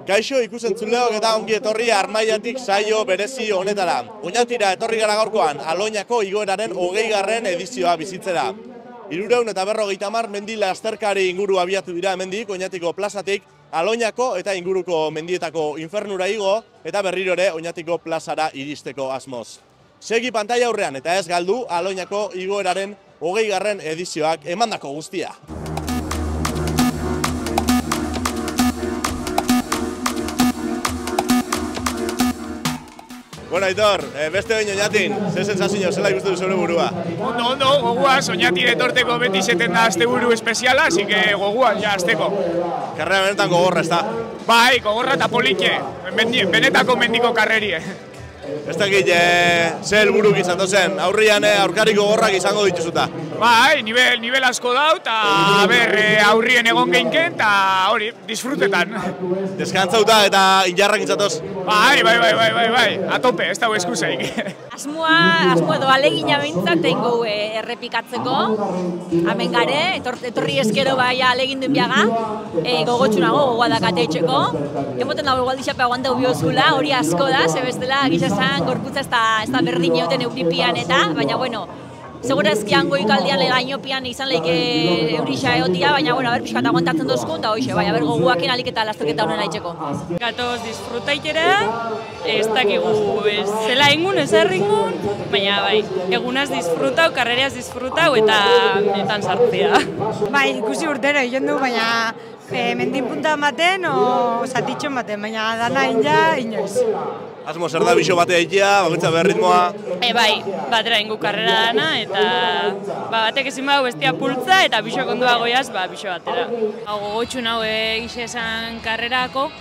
Kaixo ikusentzuleok eta ongi etorri Armaiatik saio berezi honetara. Oñatira etorri gara gaurkoan Aloñako igoeraren 20. edizioa bizitzera. 350 mendi lasterkari inguru abiatu dira hemendik Oñatiko plazatik Aloñako eta inguruko mendietako infernura igo eta berriro ere Oñatiko plazara iristeko asmoz. Segi pantaila aurrean eta ez galdu Aloñako igoeraren 20. edizioak emandako guztia. Bueno, Aitor, beste behin Oñatin, ze sensazio zela ikusten du zure burua? Ondo, goguaz, Oñatin etorteko beti zeten da asteburu espeziala, así que goguaz, ja, azteko. Karrera benetan gogorra, ez da? Bai, gogorra eta politxe, benetako mendiko karrerie. Ez dakit, ze helburuk izan dozen, aurrian aurkariko gogorrak izango dituzuta. Bai, nivel asko dau, eta aurrien egon geinken, eta hori, disfrutetan. Deskantzauta eta injarrak izatoz? Bai, atope, ez dago eskuseik. Asmoa edo alegina behintzat tengo errepikatzeko. Hemen gare, etorri eskero bai alegin duen biaga, gogotxunago, gogoa dakate etxeko. Emoten dago igual dixape aguantau biozula, hori asko da, zebestela, gizazan, gorputza ez da berdin euten euripian eta, baina bueno, segurazki hango ikaldian gainopian izan lehike eurisa egotia, baina bueno, pixkat aguantatzen dozkun, eta hoxe, bai, goguakin alik eta lasterketa honen aitzeko. Gatoz disfrutaitera, ez dakigu zela ingun, ez erringun, baina bai, egunaz disfrutau, karrereaz disfrutau eta netan sartzea. Bai, ikusi urtero egin du, baina mendin punta baten o zatitxon baten, baina dana inja inoiz. Asmo, zer da biso bate egitea, bakoitza behar ritmoa? Bai, batera ingu karrera dana, eta batek ezin bau bestia pultza, eta biso kondua goiaz, biso batera. Gogotxu nau egize esan karrerako,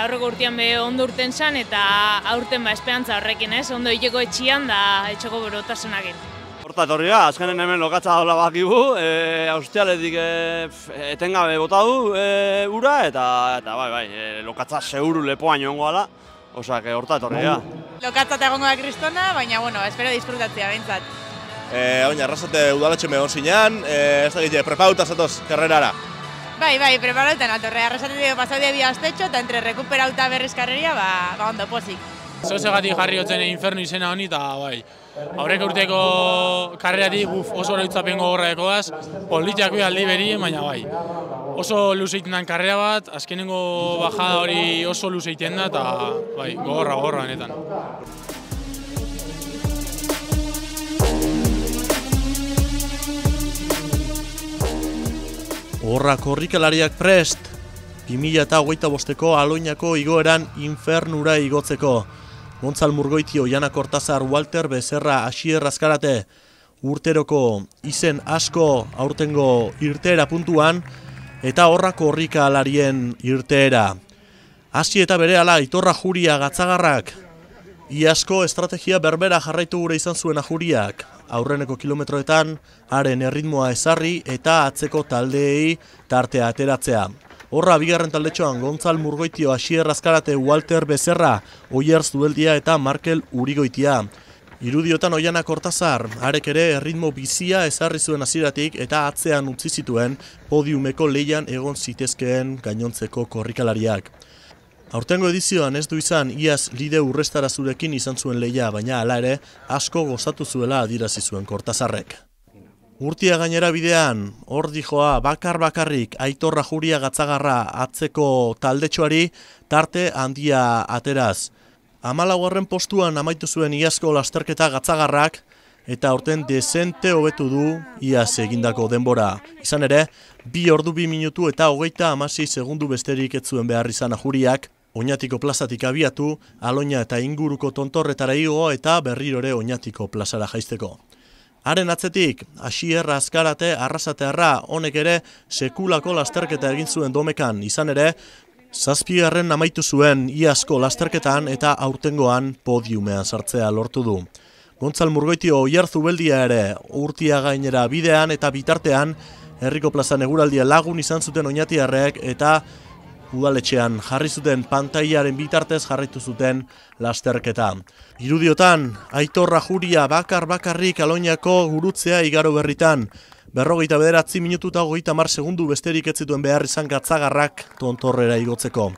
aurreko urtean ondo urten zan, eta aurten esperantza horrekin ez, ondo iteko etxian da etxoko berotasunakin. Horta etorri da, azkenen hemen lokatza daula bakigu, austrialetik etengabe bota du ura, eta bai, lokatza seguru lepoan joango ala, osak horta etorri da. Lokatzat egongo da kristona, baina, bueno, espero disfrutatzea behintzat. Oina, arrasate udaletxe megon zinean, ez da gite, prepauta zatoz karrerara? Bai, preparautan atorre, arrasatetik pasaudia bi astetxo, eta entre rekuperauta berriz karreria, ondo pozik. Zozegatik jarri hotzen infernu izena honi, eta bai, aurreko urteko karreratik oso oroitzapen gogorra ekoaz, politiak aldi beri, baina bai. Oso luzeiten den karrera bat, azkenengo bajada hori oso luzeiten da, eta bai, gogorra benetan. Horra korrikalariak prest, 2025ko Aloñako igoeran infernura igotzeko. Gontzal Murgoitio, Jana Kortazar, Walter Becerra, Asier Azkarate, urteroko izen asko aurtengo irteera puntuan, eta horra korrikalarien irteera. Hasi eta berehala Aitorra Juria Gatzagarrak, iazko estrategia berbera jarraitu gure izan zuen Juriak, aurreneko kilometroetan, haren erritmoa ezarri eta atzeko taldeei tartea ateratzea. Horra, bigarren taldetxoan Gontzal Murgoitio, Asier Azkarate, Walter Becerra, Oier Zubeldia eta Markel Urigoitia. Irudiotan Oiana Kortazar, arek ere erritmo bizia ezarri zuen hasieratik eta atzean utzi zituen podiumeko lehian egon zitezkeen gainontzeko korrikalariak. Aurtengo edizioan ez du izan iaz lide urrestara zurekin izan zuen lehia, baina hala ere asko gozatu zuela adierazi zuen Kortazarrek. Urtia gainera bidean, hor dijoa bakarrik Aitorra Juria Gatzagarra atzeko taldetxoari tarte handia ateraz. 14. postuan amaitu zuen iazko lasterketa Gatzagarrak eta aurten dezente hobetu du iaz egindako denbora. Izan ere, 2 ordu 2 minutu eta 36 segundu besterik ez zuen behar izan Juriak, Oñatiko plazatik abiatu, Aloña eta inguruko tontorretara igo eta berrirore Oñatiko plazara jaisteko. Haren atzetik, Asier Azkarate Arrasatearra honek ere sekulako lasterketa egin zuen Domekan, izan ere, 7. amaitu zuen iazko lasterketan eta aurtengoan podiumean sartzea lortu du. Gontzal Murgoitio, Oier Zubeldia ere urtia gainera bidean eta bitartean herriko plazan eguraldia lagun izan zuten oñatiarrek eta udaletxean jarri zuten pantailaren bitartez jarraitu zuten lasterketa. Irudiotan, Aitorra Juria bakarrik Aloñako gurutzea igaro berritan. 49 minutu eta 30 segundu besterik ez zituen behar izan Gatzagarrak tontorrera igotzeko.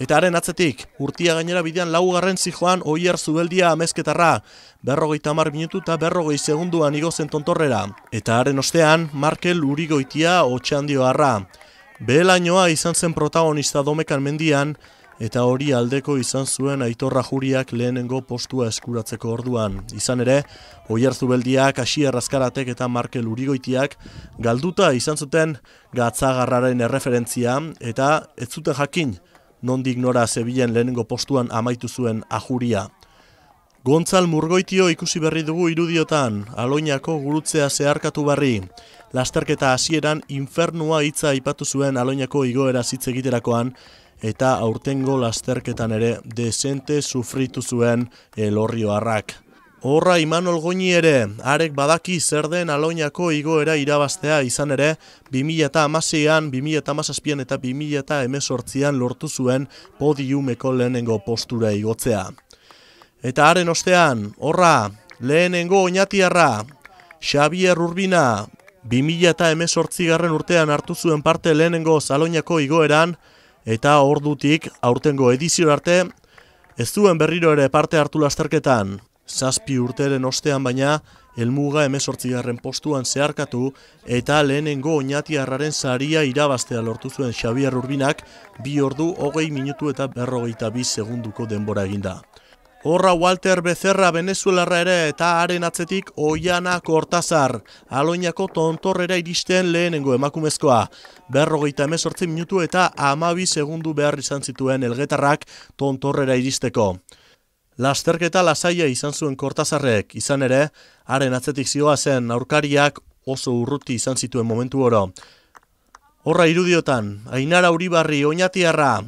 Eta haren atzetik, Urtia gainera bidean laugarren zijoan Oier Zubeldia amezketarra, 50 minutu eta 40 segunduan igozen tontorrera. Eta haren ostean, Markel Urigoitia Otxandioarra. Behelainoa izan zen protagonista Domekan mendian, eta hori aldeko izan zuen Aitor Rajuriak lehenengo postua eskuratzeko orduan. Izan ere, Oier Zubeldiak, Asier Azkaratek eta Markel Urigoitiak galduta izan zuten Gatzagarraren erreferentzia, eta ez zuten jakin nondik nora zebilen lehenengo postuan amaitu zuen Ajuria. Gontzal Murgoitio ikusi berri dugu irudiotan, Aloinako gurutzea zeharkatu barri. Lasterketa hasieran infernua hitza aipatu zuen Aloinako igoera hitz egiterakoan, eta aurtengo lasterketan ere desente sufritu zuen Elorrioarrak. Horra Imanol Goñi ere, arek badaki zer den Aloinako igoera irabaztea izan ere, 2016an, 2017an eta 2018an lortu zuen podiumeko lehenengo postura igotzea. Eta haren ostean, horra, lehenengo oñatiarra, Xabier Urbina, 2018 urtean hartu zuen parte lehenengo Aloinako igoeran, eta ordutik aurtengo edizio arte, ez zuen berriro ere parte hartu lasterketan. 7 urteren ostean baina, helmuga 18. postuan zeharkatu, eta lehenengo oñatiarraren saria irabaztea lortu zuen Xabier Urbinak, 2 ordu 20 minutu eta 42 segunduko denbora eginda. Horra Walter Becerra Venezuelarra ere eta haren atzetik Oiana Kortazar, Aloinako tontorrera iristen lehenengo emakumezkoa. 58 minutu eta 12 segundu behar izan zituen elgetarrak tontorrera iristeko. Lasterketa lasaia izan zuen Kortazarrek, izan ere, haren atzetik zihoazen aurkariak oso urruti izan zituen momentu oro. Horra irudiotan, Ainara Uribarri Oñatiarra,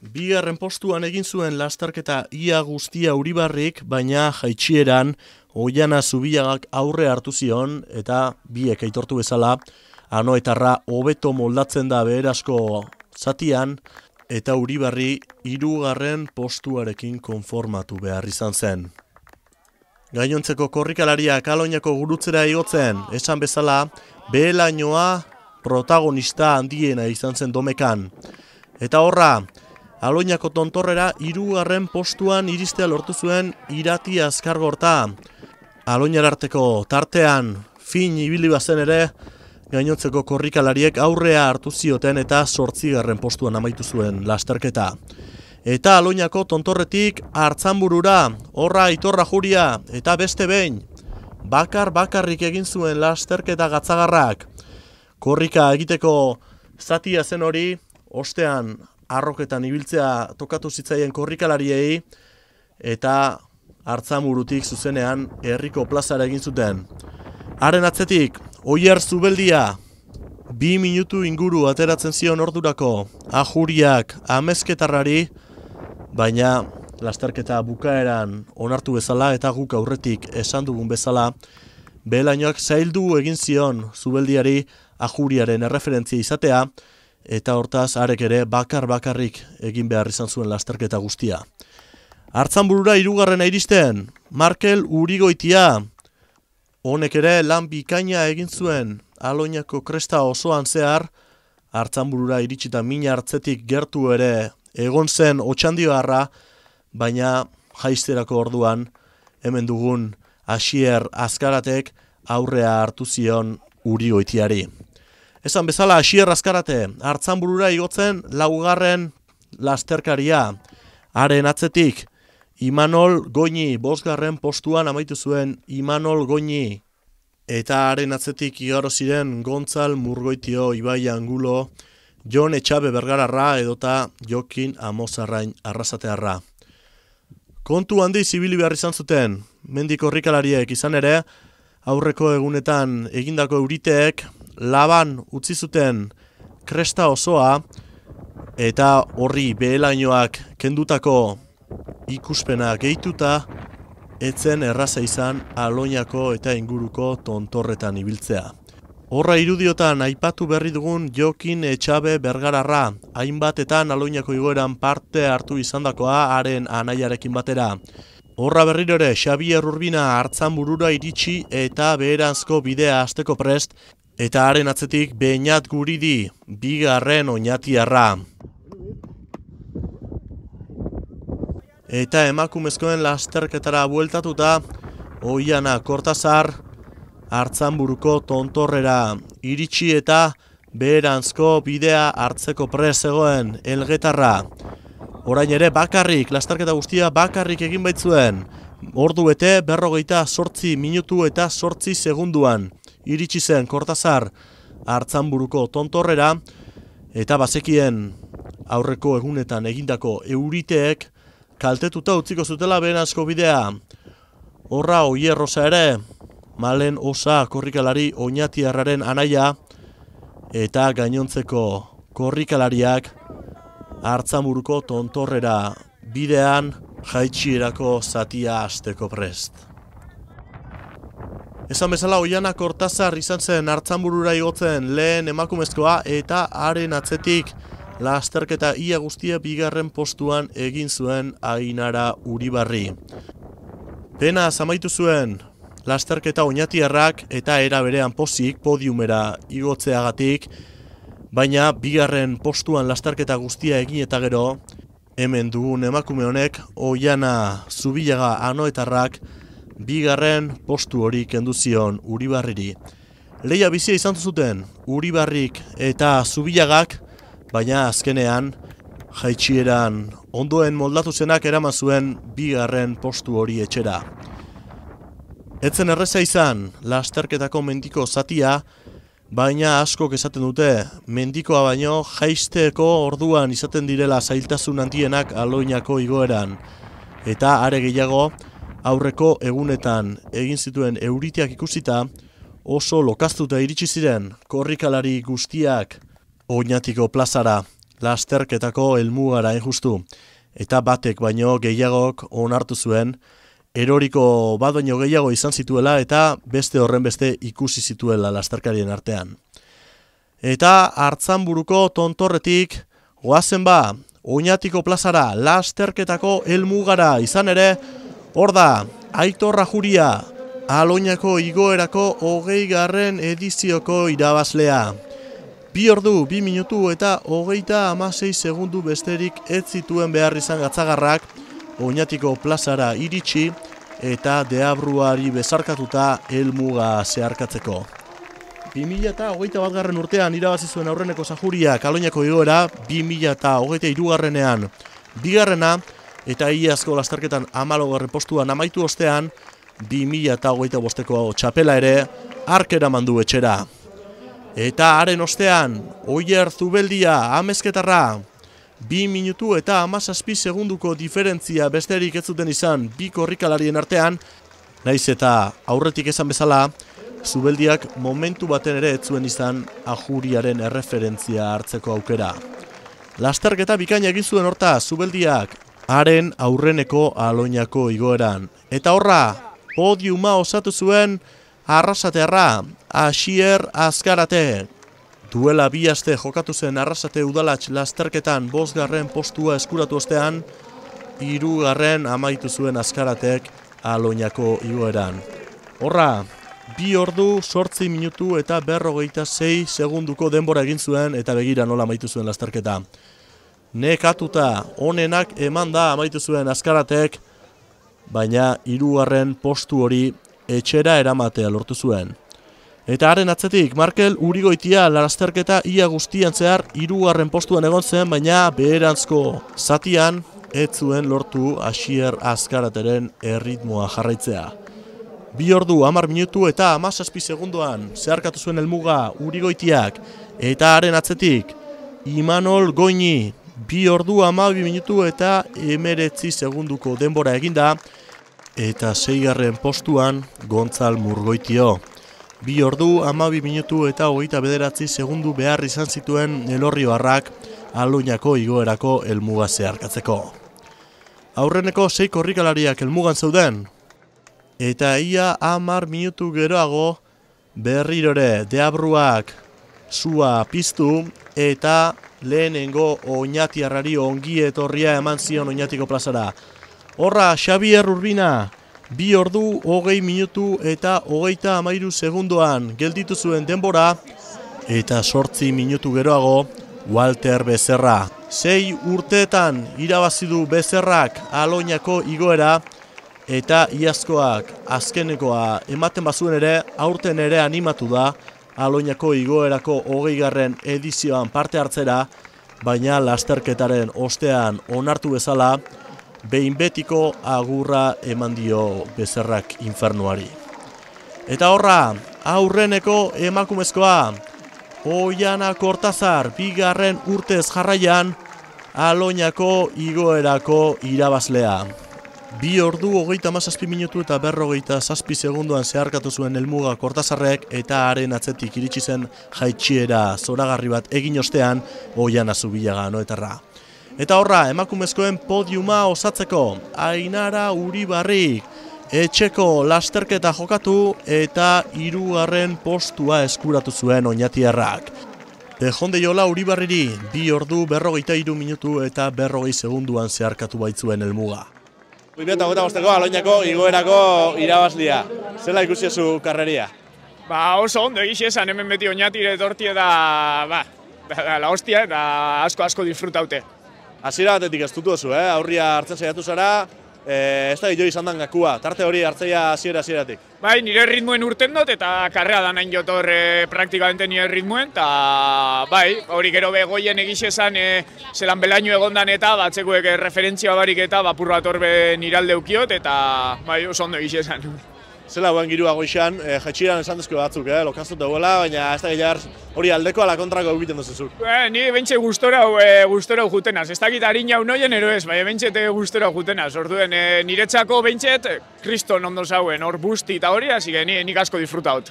2. postuan egin zuen lasterketa ia guztia Uribarrik, baina jaitsieran Oiana Zubilagak aurre hartu zion eta biek aitortu bezala, Anoetarra hobeto moldatzen da beherasko zatian, eta Uribarri 3. postuarekin konformatu behar izan zen. Gainontzeko korrikalariak Aloinako gurutzera igotzen, esan bezala, behelainoa protagonista handiena izan zen Domekan. Eta horra, Aloinako tontorrera 3. postuan iristea lortu zuen Irati Azkargorta. Aloinararteko tartean fin ibili bazen ere, gainontzeko korrikalariek aurrea hartu zioten eta 8. postuan amaitu zuen lasterketa. Eta Aloinako tontorretik Artzanburura, horra Aitor Rajuria eta beste behin, bakarrik egin zuen lasterketa Gatzagarrak. Korrika egiteko zatia zen hori, ostean arroketan ibiltzea tokatu zitzaien korrikalariei, eta Artzanburutik zuzenean herriko plazara egin zuten. Haren atzetik, Oier Zubeldia, 2 minutu inguru ateratzen zion ordurako Ajuriak amezketarrari, baina lasterketa bukaeran onartu bezala eta guk aurretik esan dugun bezala, behelainoak zaildu egin zion Zubeldiari Ajuriaren erreferentzia izatea, eta hortaz arek ere bakarrik egin behar izan zuen lasterketa guztia. Artzanburura 3. iristen, Markel Urigoitia, honek ere lan bikaina egin zuen Aloinako kresta osoan zehar, Artzanburura iritsita mina hartzetik gertu ere egon zen Otxandioarra, baina jaizterako orduan hemen dugun Asier Azkaratek aurrea hartu zion Urigoitiari. Esan bezala Asier Azkarate, Artzanburura igotzen 4. lasterkaria, haren atzetik Imanol Goñi, 5. postuan amaitu zuen Imanol Goñi, eta haren atzetik igaro ziren Gontzal Murgoitio Ibai Angulo, Jon Etxabe Bergararra edota Jokin Amozarrain Arrasatearra. Kontu handi zibili behar izan zuten, mendiko korrikalariek izan ere, aurreko egunetan egindako euriteek laban utzi zuten kresta osoa, eta horri behelainoak kendutako ikuspena gehituta, etzen erraza izan Aloinako eta inguruko tontorretan ibiltzea. Horra irudiotan aipatu berri dugun Jokin Etxabe Bergararra, hainbatetan Aloinako igoeran parte hartu izandakoa haren anaiarekin batera. Horra berriro ere Xabier Urbina Artzanburura iritsi eta beheranzko bidea hasteko prest, Eta haren atzetik Beñat Guridi, bigarren oñatiarra. Eta emakumezkoen lasterketara bueltatuta, Oiana Kortazar, Artzanburuko tontorrera iritsi eta beheranzko bidea hartzeko prest zegoen Elgetarra. Orain ere bakarrik, lasterketa guztia bakarrik egin baitzuen. Ordu bete 48 minutu eta 8 segunduan. Iritsi zen Kortazar Artzanburuko tontorrera eta bazekien aurreko egunetan egindako euriteek kaltetuta utziko zutela beheranzko bidea. Horra Oier Rosa ere, Malen Osa korrikalari oñatiarraren anaia eta gainontzeko korrikalariak Artzanburuko tontorrera bidean jaitsierako zatia hasteko prest. Esan bezala Oiana Kortazar izan zen Artzanburura igotzen lehen emakumezkoa eta haren atzetik lasterketa ia guztia bigarren postuan egin zuen Ainara Uribarri. Pena amaitu zuen lasterketa oñatiarrak eta era berean pozik podiumera igotzeagatik, baina bigarren postuan lasterketa guztia egin eta gero, hemen dugun emakume honek Oiana Zubillaga anoetarrak bigarren postu hori kendu zion Uribarriri. Lehia bizia izan zuten Uribarrik eta Zubillagak, baina azkenean jaitsieran ondoen moldatu zenak eraman zuen bigarren postu hori etxera. Etzen erreza izan lasterketako mendiko zatia, baina askok esaten dute mendikoa baino jaisteko orduan izaten direla zailtasun handienak Aloinako igoeran. Eta are gehiago, aurreko egunetan egin zituen euriteak ikusita, oso lokaztuta iritsi ziren korrikalari guztiak Oñatiko plazara, lasterketako helmugara justu. Eta batek baino gehiagok onartu zuen, eroriko bat baino gehiago izan zituela eta beste horren beste ikusi zituela lasterkarien artean. Eta Artzanburuko tontorretik goazen ba, Oñatiko plazara, lasterketako helmugara izan ere, hor da, Aitor Rajuria, Aloinako igoerako 20. edizioko irabazlea. 2 ordu, 2 minutu eta 36 segundu besterik ez zituen behar izan gatzagarrak Oñatiko plazara iritsi eta deabruari bezarkatuta helmuga zeharkatzeko. 2021 urtean irabazi zuen aurreneko Sajuriak Aloinako igoera, 2023 bigarrena eta iazko lasterketan 14. postuan amaitu ostean 2025ko txapela ere hark eraman du etxera. Eta haren ostean, Oier Zubeldia amezketarra, 2 minutu eta 17 segunduko diferentzia besterik ez zuten izan bi korrikalarien artean, naiz eta aurretik esan bezala, Zubeldiak momentu baten ere ez zuen izan Ajuriaren erreferentzia hartzeko aukera. Lasterketa bikaina egin zuen horta Zubeldiak, haren aurreneko Aloinako igoeran. Eta horra, podiuma osatu zuen Arrasatearra, Asier Azkarate. Duela 2 aste jokatu zen Arrasate udalatx lasterketan 5. postua eskuratu ostean, 3. amaitu zuen Azkaratek Aloinako igoeran. Horra, 2 ordu, 8 minutu eta 46 segunduko denbora egin zuen eta begira nola amaitu zuen lasterketa. Nekatuta, onenak eman da amaitu zuen Azkaratek, baina 3. postu hori etxera eramatea lortu zuen. Eta haren atzetik, Markel Urigoitia lasterketa ia guztian zehar 3. postuan egon zen, baina beheranzko zatian ez zuen lortu Asier Azkarateren erritmoa jarraitzea. 2 ordu, 10 minutu eta 17 segunduan zeharkatu zuen helmuga Urigoitiak, eta haren atzetik, Imanol Goini, 2 ordu, 12 minutu eta 19 segunduko denbora eginda, eta 6. postuan Gontzal Murgoitio. 2 ordu, 12 minutu eta 29 segundu behar izan zituen Elorrioarrak Aloinako igoerako helmuga zeharkatzeko. Aurreneko 6 korrikalariak helmugan zeuden, eta ia 10 minutu geroago berrirore deabruak sua piztu eta lehenengo Oñatiarrari ongi etorria eman zion Oñatiko plazara. Horra, Xabier Urbina, 2 ordu 20 minutu eta 33 segundoan gelditu zuen denbora eta 8 minutu geroago Walter Becerra. 6 urteetan irabazi du Becerrak Aloñako igoera eta iazkoak azkenekoa ematen bazuen ere, aurten ere animatu da Aloñako igoerako 20. edizioan parte hartzera, baina lasterketaren ostean onartu bezala, behin betiko agurra eman dio Becerrak infernuari. Eta horra, aurreneko emakumezkoa, Oiana Kortazar, 2. urtez jarraian, Aloñako igoerako irabazlea. 2 ordu 37 minutu eta 57 segunduan zeharkatu zuen helmuga Kortazarrek eta haren atzetik iritsi zen jaitsiera zoragarri bat egin ostean Oiana Zubillaga anoetarra. Eta horra, emakumezkoen podiuma osatzeko, Ainara Uribarrik, etxeko lasterketa jokatu eta 3. postua eskuratu zuen oñatiarrak. Dejondeiola Uribarriri 2 ordu 43 minutu eta 40 segunduan zeharkatu baitzuen helmuga. 2025ko Aloñako igoerako irabazlia. Zela ikusi zu karreria? Oso ondo egixe esan, hemen beti oñatire etortie da la hostia eta asko disfrutaute. Hasiera batetik ez dutu zu, aurria hartzen saiatu zara, ez da jo izan dan gakua, tarte hori hartzeia hasieratik. Bai, nire ritmoen urten dut eta karrea da nahin jotor praktikamente nire ritmoen, eta bai, hori gero begoien egixe esan zelan belaino egondan eta batzekuek referentzia barik eta bapur bat horbe niralde ukiot, eta bai, oso ondo egixe esan. Zela guen girua goixan, jaitsiran esan dezko batzuk, lokaztut dagoela, baina ez da gehiagar hori aldeko ala kontrako egiten duzuzuk. Ni bentsa gustora jutenaz, ez dakit harina unoien ero ez, baina bentsa gustora jutenaz, orduen niretzako bentsa kriston ondo zauen, hor busti eta hori, hasi nik asko disfrutaut.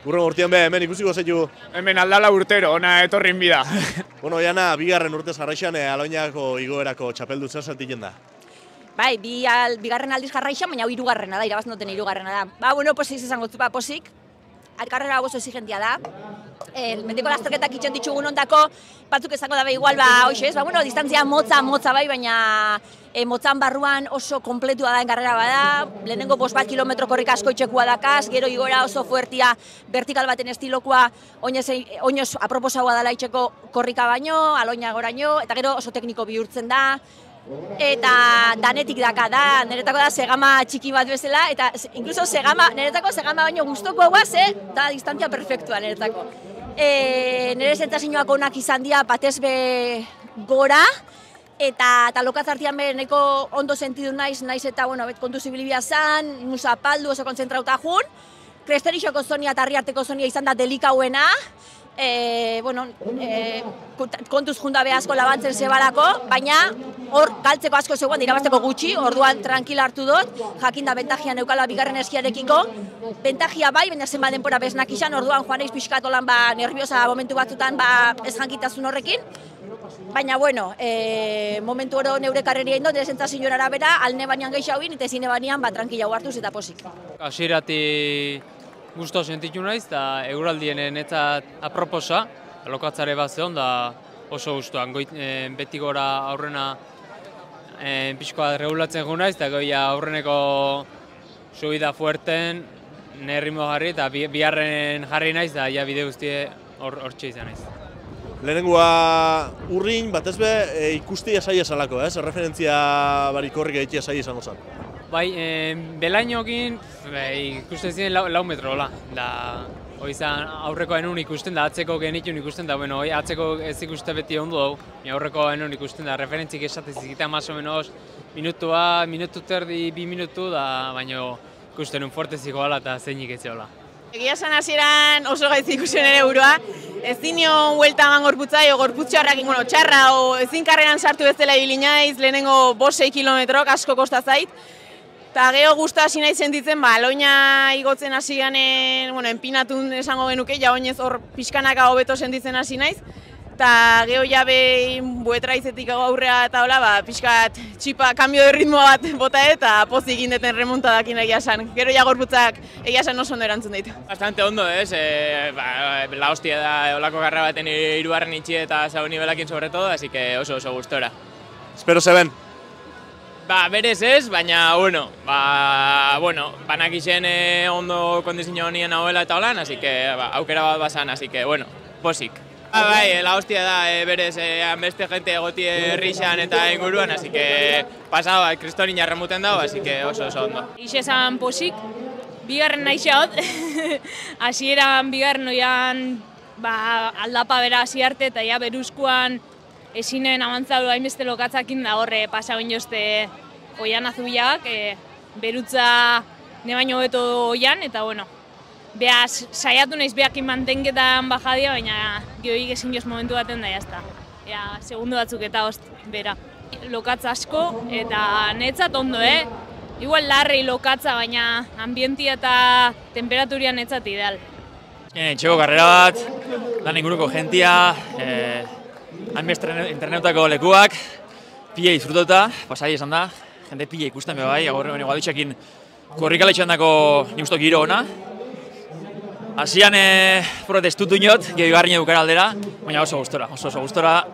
Urren urtean be, hemen ikusiko zeitu? Hemen aldala urtero, ona etorrin bida. Bueno, Oiana, 2. urtez jarraixan Aloñako igoerako txapeldu zer sentitzen da? Bai, 2. aldiz jarraixan, baina 3. da, irabaz noten 3. da. Bueno, posik izango zupa, posik. Karrera oso exigentia da. Mendiko lasterketak itxen ditugun ondako, batzuk esango dabe igual, hoxe ez, distantzia motza bai, baina motzan barruan oso kompletua da karrera bada, lehenengo 5 kilometro korrika asko itxekua dakaz, gero igora oso fuertia, vertikal baten estilokoa, oinez aproposagoa dela itxeko korrika baino, Aloña goraino, eta gero oso tekniko bihurtzen da, eta danetik daka da, niretako da segama txiki bat bezala, eta inkluso niretako segama baino guztoko guaz, da distantzia perfektua niretako. Nire sentsazioak onak izan dira batez be gora, eta lokatzartian be nahiko ondo sentidu naiz eta kontu zibilibia zan, musapaldu oso kontzentrauta jun, Kresterixoko zonia eta Arriarteko zonia izan da delikauena, kontuz junda be asko labantzen zebalako, baina hor galtzeko asko zegoen irabazteko gutxi, orduan tranquila hartu dut, jakinda bentajia neukala 2. eskiarekiko, bentajia bai, baina zenba denpora beznak izan, orduan joan eiz pixkatolan nerviosa momentu batzutan ez jankitasun horrekin, baina momentu oro neure karreria indot, nire sentsazioen arabera, alne banean gehiago egin, eta ezine banean tranquila hartuz eta posik. Hasieratik gusto sentitu naiz, eta eguraldien netzat aproposa, lokatzare bat zehon, da oso gustuan. Beti gora aurrena pixkoa regulatzen gu naiz, eta goia aurreneko subida fuerten, nerrimo jarri, eta biharren jarri naiz, da ja bide guztie hortxe izan naiz. Lehenengoa urrin, batez be, ikustia saia salako, referentzia barik horrik egitea saia izango zen. Bai, belainokin ikusten ziren 4 metro, da izan aurreko enun ikusten da, atzeko genitun ikusten da, atzeko ez ikuste beti ondo dugu, aurreko enun ikusten da, referentzik esatez zikita maso menos minutua, minutu terdi, 2 minutu, baina ikusten un fuerteziko gala eta zeinik ez zehola. Egia esan hasieran oso gaitzi ikusten ere burua, ez zinio huelta eman gorputzai, gorputzarrakin txarra, ezin karreran sartu ez dela ibili naiz, lehenengo 5-6 kilometrok asko kosta zait, eta geho guztu hasi nahi sentitzen, Aloña igotzen hasi ganen, enpinatun esango genuke, ja oinez hor pixkanaka hobeto sentitzen hasi naiz, eta geho jabe buetra izetik aurrea eta hola, pixkat txipa, kambio de ritmo bat bota eta pozik indeten remontadakin egia esan. Gero ja gorputzak egia esan oso ondo erantzun ditu. Bastante ondo, la hostia da olako garra baten 3. itxi eta zau nibelakin sobre todo, así que oso gustora. Espero se ven. Berez ez, baina, banak izen ondo kondizio honien hauela eta holan, así que aukera bat basan, así que, posik. Bai, la hostia da, berez, beste gente egoti rixan eta inguruan, así que pasaba, kristorin jarremuten dago, así que oso ondo. Ixesan posik, bigarren naixaot, hasieran bigarren oian aldapa bera hasi arte eta ja beruzkoan esinen avantzadu hainbeste lokatzakin da horre pasa oinozte oian azubiak, berutza ne baino beto oian, eta behaz saiatu naiz behakin mantenketan bajadia, baina gehoik ezin joz momentu baten da jazta. Segundu batzuk eta host bera. Lokatza asko eta netzat ondo, Igual larrei lokatza, baina ambientia eta temperaturian netzat ideal. Txeko karrera bat, lan inguruko jentia, hainbeste entreneutako lekuak, pila disfrutota, pasai esan da, jende pila ikusten be bai, guaditxekin korrikaletxean dako nik usto giro ona. Hasian protestutu inot, gehigarri bukara aldera, baina oso gustora,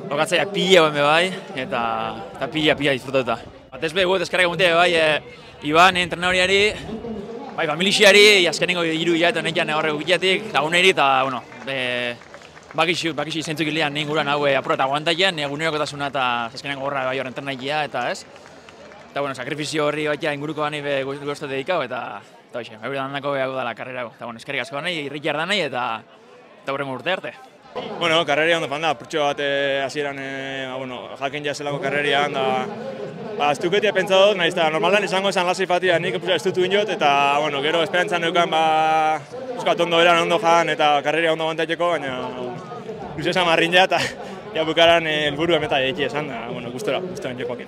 lokatzaiak pila egon be bai, eta pila disfrutota. Batez be, eskarrak eguntea bai, Iban entrenadoriari, bai, familixiari, azkenengo hiru eta nekian horrek ukiatik, laguneri, eta, bakixi zentzuk hilean inguruan hau apuro eta aguantaian, egunerokotasuna eta azkenengo horra bai horren entrenaikia, eta ez. Eta, sakrifizio horri baita inguruko bani guztu dedikau, eta hoxe, bai danako behago dela karrerago. Eta, eskerrik asko nahi, irrik jarda nahi, eta horrengo urte arte. Karreria ondo fan da, purtsu bat hasieran jaken jazelako karrerian, da estuketia pentsa dut, nahiz eta normalan izango esan lasai fatia, nik estutu inot, eta gero esperantzan neukan euskat ondo eran ondo jan eta karreria ondo bantaiteko, baina luze esan marrin ja, eta bukaran helburu emeta eki esan, gustora jokoakin.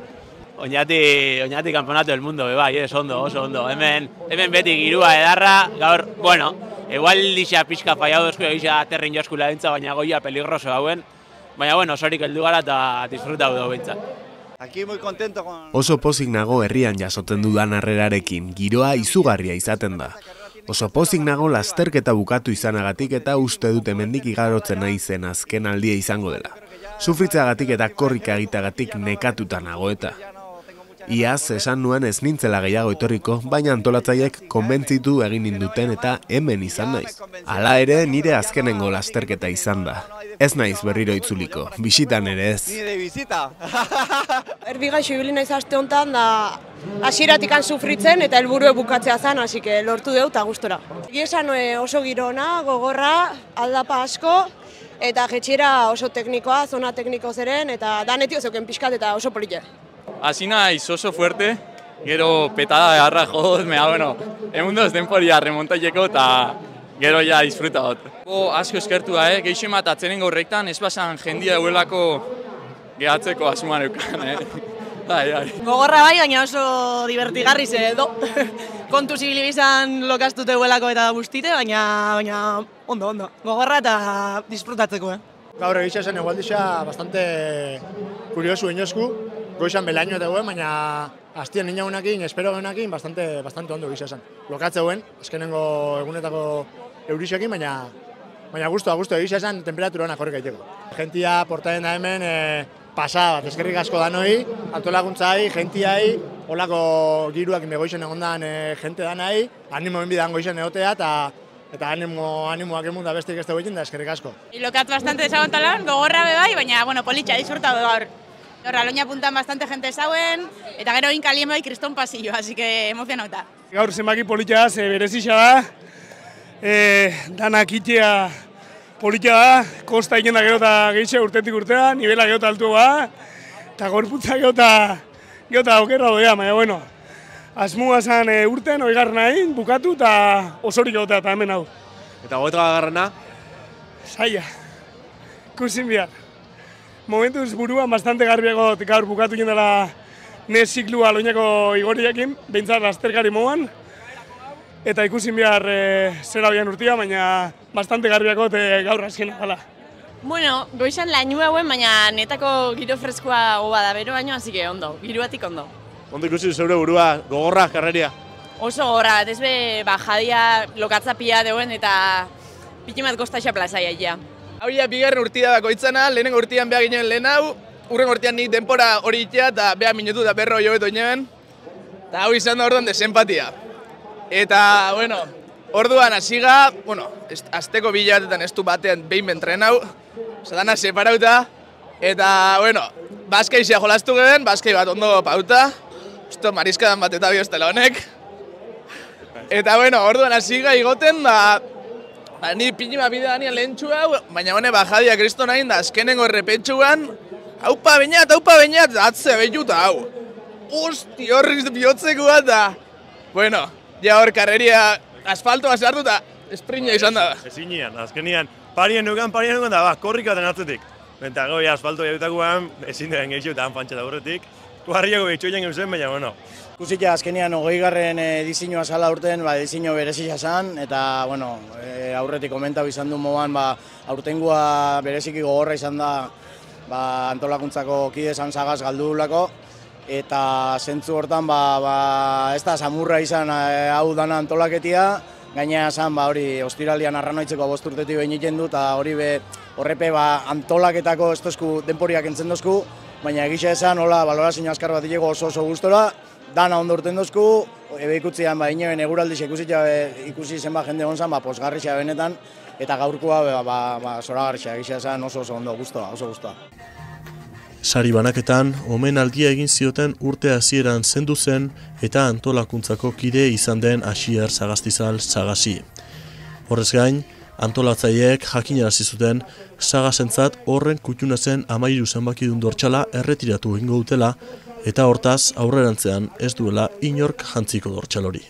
Oñati campeonato del mundo, bai, oso ondo. Hemen beti girua edarra, gaur, igual lixa pixka fallado esku egisa aterrin joskula dintza, baina goia peligroso hauen. Baina, osorik heldu gara eta disfrutau dugu bintzat. Oso pozik nago herrian jasoten dudan harrerarekin, giroa izugarria izaten da. Oso pozik nago lasterketa bukatu izanagatik eta uste dut hemendik igarotzen nahi zen azken aldia izango dela. Sufritzeagatik eta korrika egitagatik nekatuta nago eta. Iaz, esan nuen ez nintzela gehiago etorriko, baina antolatzaiek konbentzitu egin ninduten eta hemen izan naiz. Hala ere, nire azkenengo lasterketa izan da. Ez naiz berriro itzuliko, bisitan ere ez. Nire bizita! Erbigaixo ibili naiz aste honetan da hasieratik sufritzen eta helburue bukatzea zen, hasi que lortu dut eta gustora. Esan oso giro ona, gogorra, aldapa asko, eta jetxiera oso teknikoa, zona tekniko zeren, eta danetio zeuken pixkat eta oso polite. Hasi naiz oso fuerte, gero petada beharra jodot, emundo ez denporia remontaileko eta gero ja disfruta dut. Asko eskertu da, geixo emat atzenengo horrektan, ez basan jendia duelako gehatzeko asuman eukan. Gogorra bai, baina oso divertigarri ze, kontu zibilibizan lokaztute duelako eta guztite, baina ondo. Gogorra eta disfrutatzeko. Gaur egitza zen egualdixa bastante kuriosu inosku, goizan belaino eta guen, baina hastien nina unakin, espero genakin, bastante ondo egitza zen. Lokatze guen, azkenengo egunetako eurixekin, baina guztua egitza zen temperatura honak horrek egiteko. Gentia portaien da hemen pasa bat, eskerrik asko danoi, antolaguntzai, gentiai, holako giruak goizen egondan jente danai, animo enbidan goizen egotea eta animoak emun da bestik ez egiten da eskerrik asko. Lokat bastante desagontalan, gogorra bebai, baina politxa, disfruta gaur. Aloña puntan bastante gente zauen, eta gero inkalien bai kriston pasillo, así que emozionauta. Gaur zenbaki politxa da, berezisa da, danak itea politxa da, kosta egin da gero eta gehiago urtetik urtea, nivela gero eta altu ba, eta gorputza gero eta okerra doea, baina asmua zen urten, oigarren nahi, bukatu eta osorik egotea eta hemen hau. Eta goetra garrana? Zaila, ikusin behar. Momentuz buruan bastante garbiago gaur bukatu dela ne ziklua Aloñako igorriakin, behintzat lasterkari moduan. Eta ikusin behar zera bian urtia, baina bastante garbiago gaur azkena gala. Goizan lainua hauen, baina netako giro freskoa goba da bero baino, hasi que ondo, giroatik ondo. Ondo ikusi zeure burua, gogorra, karreria? Oso gogorra, desbe bajadia lokatza pila deuen eta pitimat kostaxa plazaia ja. Hau ja bigarren urtia bako itzana, lehenengo urtian behar ginen lehen hau, urren gortean nik denpora hori itea eta beha minutu eta berro jo beto inoen. Eta hau izan da orduan desempatia. Eta, bueno, orduan hasiga, bueno, azteko bilabatetan ez du batean behin bentren hau, dana separauta, eta, bueno, baskai zia jolastu geben, baskai bat ondo pauta, usto mariskadan bat eta biostela honek. Eta, bueno, orduan hasiga igoten, ni pinima bidea nian lehentxu hau, baina hone bajadia kristo nahin da azkenengo errepetxuan, haupa bainat, atze behiuta hau. Hosti, horriz bihotzeko bat da. Bueno, ja hor karreria asfaltoa sartu eta esprina izan da. Ezinean, azkenian, parien nukan da, korrika den atzetik. Eta goi asfaltoa jautakoan, ezin den gehiago eta hanpantxeta horretik. Kuarriako behitxoien gauzen, baina, bueno. Ikusita azkenian 20. diseinua zala urten, diseinu berezia zan, eta, bueno, aurretik komentau izan du moan, aurtengua bereziki gogorra izan da, antolakuntzako kide zan sagaz galdulako, eta zentzu hortan, ez da samurra izan hau dana antolaketia, gaina esan hori ostiralian arranoitzeko 5 urtetik behin egiten du, eta hori horrepe antolaketako ez dozku denporiak entzen dozku, baina egisa esan, hola, balorazio azkar bat dilego oso gustora, dana ondo urten dozku, ebe ikutzean inoen eguraldiz ikusi zenba jende gonzan, posgarrixa benetan, eta gaurkoa zoragarrixa, egisa esan oso ondo gustora, oso gustora. Sari banaketan, omenaldia egin zioten urte hasieran zendu zen eta antolakuntzako kide izan den Asier Sagastizal Sagasi. Horrez gain, antolatzaileek jakinarazi zuten Sagasentzat horren kutxuna zen 13 zenbakidun dortxala erretiratu egingo dutela eta hortaz aurrerantzean ez duela inork jantziko dortxal hori.